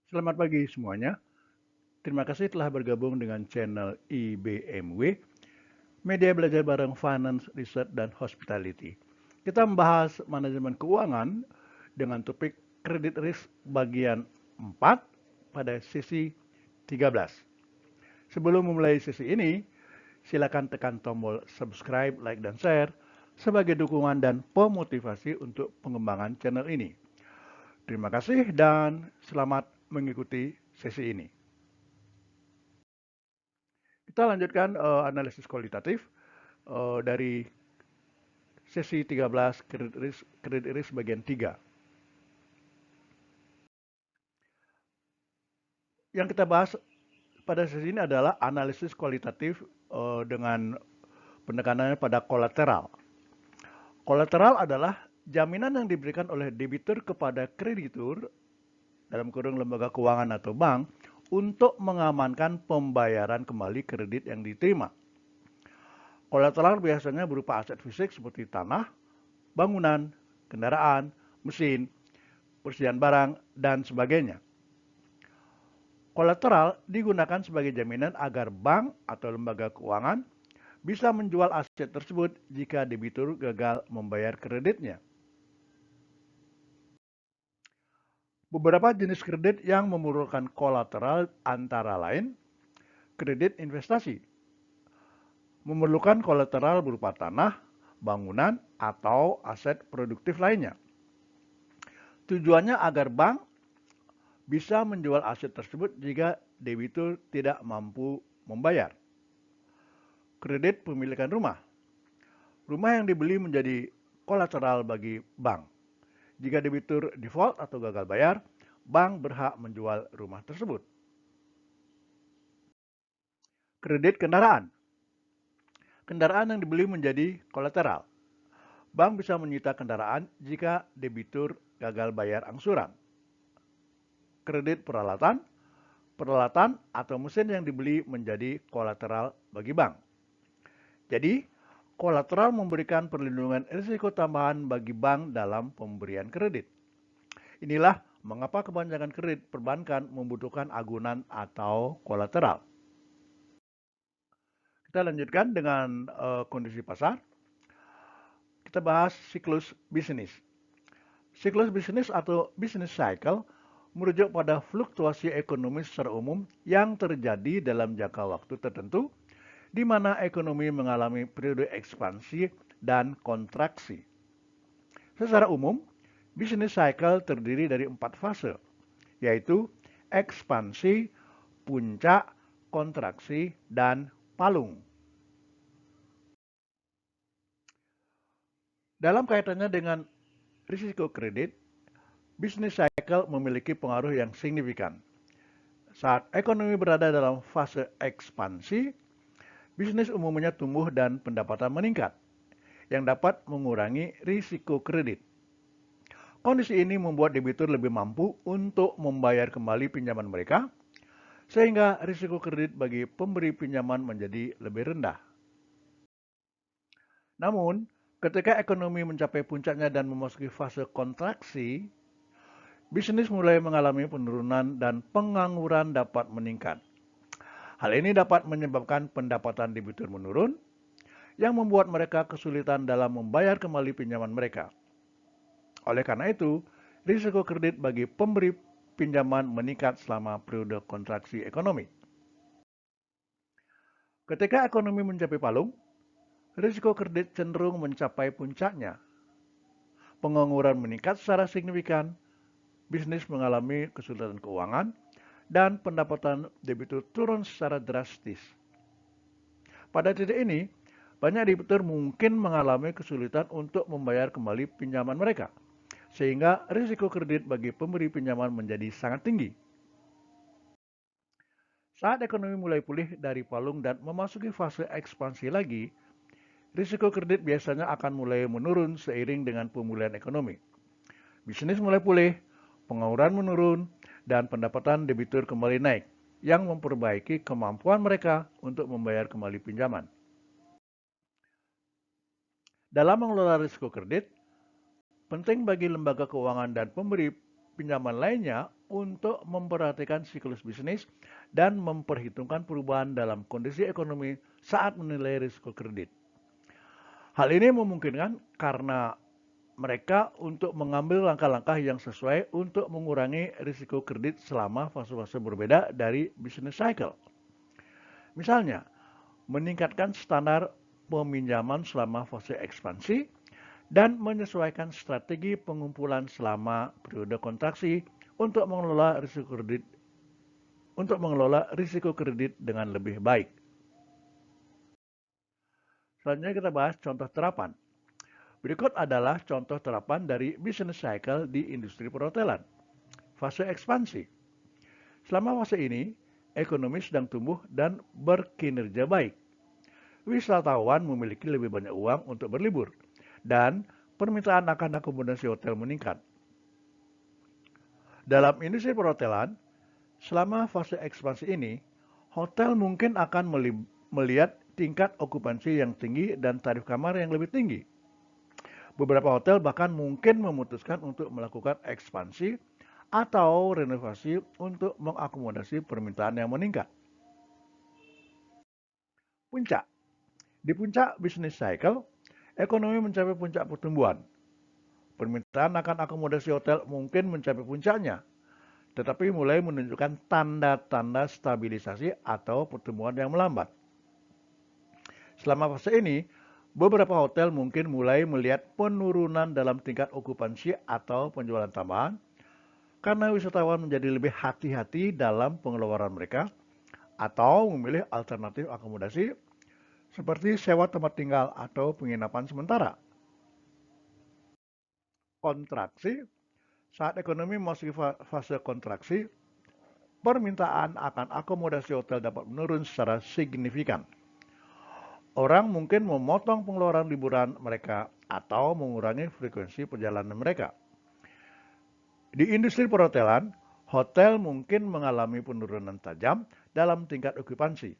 Selamat pagi semuanya. Terima kasih telah bergabung dengan channel IBMW, Media Belajar Bareng Finance, Research, dan Hospitality. Kita membahas manajemen keuangan dengan topik Credit Risk bagian 4 pada sesi 13. Sebelum memulai sesi ini, silakan tekan tombol subscribe, like, dan share sebagai dukungan dan pemotivasi untuk pengembangan channel ini. Terima kasih dan selamat mengikuti sesi ini. Kita lanjutkan analisis kualitatif dari sesi 13 credit risk bagian 3. Yang kita bahas pada sesi ini adalah analisis kualitatif dengan penekanannya pada kolateral. Kolateral adalah jaminan yang diberikan oleh debitur kepada kreditur dalam kurung lembaga keuangan atau bank untuk mengamankan pembayaran kembali kredit yang diterima. Kolateral biasanya berupa aset fisik seperti tanah, bangunan, kendaraan, mesin, persediaan barang, dan sebagainya. Kolateral digunakan sebagai jaminan agar bank atau lembaga keuangan bisa menjual aset tersebut jika debitur gagal membayar kreditnya. Beberapa jenis kredit yang memerlukan kolateral antara lain kredit investasi, memerlukan kolateral berupa tanah, bangunan, atau aset produktif lainnya. Tujuannya agar bank bisa menjual aset tersebut jika debitur tidak mampu membayar. Kredit pemilikan rumah. Rumah yang dibeli menjadi kolateral bagi bank. Jika debitur default atau gagal bayar, bank berhak menjual rumah tersebut. Kredit kendaraan. Kendaraan yang dibeli menjadi kolateral. Bank bisa menyita kendaraan jika debitur gagal bayar angsuran. Kredit peralatan. Peralatan atau mesin yang dibeli menjadi kolateral bagi bank. Jadi, kolateral memberikan perlindungan risiko tambahan bagi bank dalam pemberian kredit. Inilah mengapa kebanyakan kredit perbankan membutuhkan agunan atau kolateral. Kita lanjutkan dengan kondisi pasar. Kita bahas siklus bisnis. Siklus bisnis atau business cycle merujuk pada fluktuasi ekonomi secara umum yang terjadi dalam jangka waktu tertentu di mana ekonomi mengalami periode ekspansi dan kontraksi. Secara umum, business cycle terdiri dari 4 fase, yaitu ekspansi, puncak, kontraksi, dan palung. Dalam kaitannya dengan risiko kredit, business cycle memiliki pengaruh yang signifikan. Saat ekonomi berada dalam fase ekspansi, bisnis umumnya tumbuh dan pendapatan meningkat, yang dapat mengurangi risiko kredit. Kondisi ini membuat debitur lebih mampu untuk membayar kembali pinjaman mereka, sehingga risiko kredit bagi pemberi pinjaman menjadi lebih rendah. Namun, ketika ekonomi mencapai puncaknya dan memasuki fase kontraksi, bisnis mulai mengalami penurunan dan pengangguran dapat meningkat. Hal ini dapat menyebabkan pendapatan debitur menurun, yang membuat mereka kesulitan dalam membayar kembali pinjaman mereka. Oleh karena itu, risiko kredit bagi pemberi pinjaman meningkat selama periode kontraksi ekonomi. Ketika ekonomi mencapai palung, risiko kredit cenderung mencapai puncaknya. Pengangguran meningkat secara signifikan, bisnis mengalami kesulitan keuangan, dan pendapatan debitur turun secara drastis. Pada titik ini, banyak debitur mungkin mengalami kesulitan untuk membayar kembali pinjaman mereka, sehingga risiko kredit bagi pemberi pinjaman menjadi sangat tinggi. Saat ekonomi mulai pulih dari palung dan memasuki fase ekspansi lagi, risiko kredit biasanya akan mulai menurun seiring dengan pemulihan ekonomi. Bisnis mulai pulih, pengangguran menurun, dan pendapatan debitur kembali naik, yang memperbaiki kemampuan mereka untuk membayar kembali pinjaman. Dalam mengelola risiko kredit, penting bagi lembaga keuangan dan pemberi pinjaman lainnya untuk memperhatikan siklus bisnis dan memperhitungkan perubahan dalam kondisi ekonomi saat menilai risiko kredit. Hal ini memungkinkan karena mereka untuk mengambil langkah-langkah yang sesuai untuk mengurangi risiko kredit selama fase-fase berbeda dari business cycle. Misalnya, meningkatkan standar peminjaman selama fase ekspansi dan menyesuaikan strategi pengumpulan selama periode kontraksi untuk mengelola risiko kredit dengan lebih baik. Selanjutnya kita bahas contoh terapan. Berikut adalah contoh terapan dari business cycle di industri perhotelan. Fase ekspansi. Selama fase ini, ekonomi sedang tumbuh dan berkinerja baik. Wisatawan memiliki lebih banyak uang untuk berlibur, dan permintaan akan akomodasi hotel meningkat. Dalam industri perhotelan, selama fase ekspansi ini, hotel mungkin akan melihat tingkat okupansi yang tinggi dan tarif kamar yang lebih tinggi. Beberapa hotel bahkan mungkin memutuskan untuk melakukan ekspansi atau renovasi untuk mengakomodasi permintaan yang meningkat. Puncak. Di puncak bisnis cycle, ekonomi mencapai puncak pertumbuhan. Permintaan akan akomodasi hotel mungkin mencapai puncaknya, tetapi mulai menunjukkan tanda-tanda stabilisasi atau pertumbuhan yang melambat. Selama fase ini, beberapa hotel mungkin mulai melihat penurunan dalam tingkat okupansi atau penjualan tambahan karena wisatawan menjadi lebih hati-hati dalam pengeluaran mereka atau memilih alternatif akomodasi seperti sewa tempat tinggal atau penginapan sementara. Kontraksi. Saat ekonomi memasuki fase kontraksi, permintaan akan akomodasi hotel dapat menurun secara signifikan. Orang mungkin memotong pengeluaran liburan mereka atau mengurangi frekuensi perjalanan mereka. Di industri perhotelan, hotel mungkin mengalami penurunan tajam dalam tingkat okupansi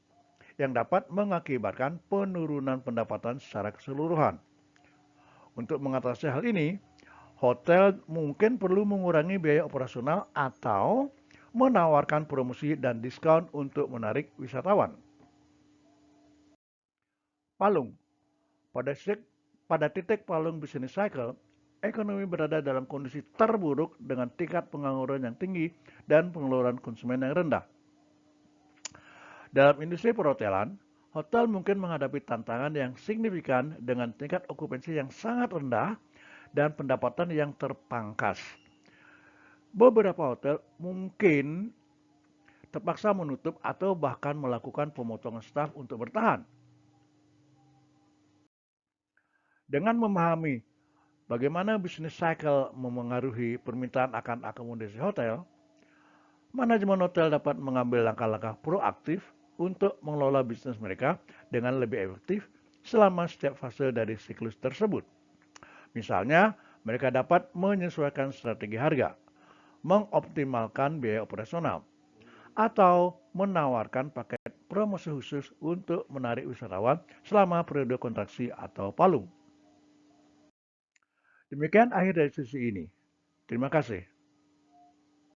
yang dapat mengakibatkan penurunan pendapatan secara keseluruhan. Untuk mengatasi hal ini, hotel mungkin perlu mengurangi biaya operasional atau menawarkan promosi dan diskon untuk menarik wisatawan. Palung. Pada titik palung business cycle, ekonomi berada dalam kondisi terburuk dengan tingkat pengangguran yang tinggi dan pengeluaran konsumen yang rendah. Dalam industri perhotelan, hotel mungkin menghadapi tantangan yang signifikan dengan tingkat okupansi yang sangat rendah dan pendapatan yang terpangkas. Beberapa hotel mungkin terpaksa menutup atau bahkan melakukan pemotongan staf untuk bertahan. Dengan memahami bagaimana bisnis cycle memengaruhi permintaan akan akomodasi hotel, manajemen hotel dapat mengambil langkah-langkah proaktif untuk mengelola bisnis mereka dengan lebih efektif selama setiap fase dari siklus tersebut. Misalnya, mereka dapat menyesuaikan strategi harga, mengoptimalkan biaya operasional, atau menawarkan paket promosi khusus untuk menarik wisatawan selama periode kontraksi atau palung. Demikian akhir dari sesi ini. Terima kasih.